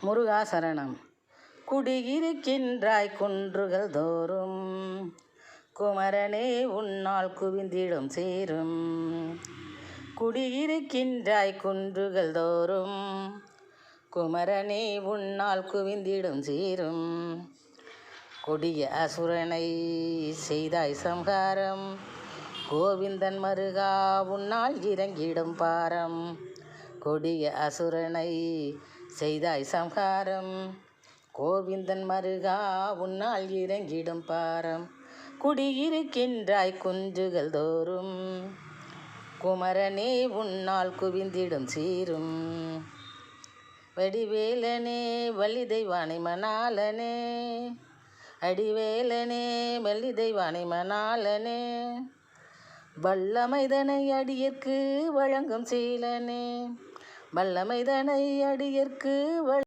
முருகா சரணம். குடியிருக்கின்றாய் குன்றுகள் தோறும், குமரனே உன்னால் குவிந்திடும் சேரும். குடியிருக்கின்றாய் குன்றுகள் தோறும், குமரனே உன்னால் குவிந்திடும் சேரும். கொடிய அசுரனை செய்தாய் சம்ஹாரம், கோவிந்தன் மருகா உன்னால் இறங்கிடும் பாரம். கொடிய அசுரனை செய்தாய் சம்ஹாரம், கோவிந்தன் மருகா உன்னால் இறங்கிடும் பாரம். குடியிருக்கின்றாய் குன்றுகள் தோறும், குமரனே உன்னால் குவிந்திடும் சீரும். வடிவேலனே வள்ளி தெய்வானை மணாளனே, அடிவேலனே வள்ளி தெய்வானை மணாளனே, வல்லமைதனை அடியற்கு வழங்கும் சீலனே, வல்லமைதனை அடியற்கு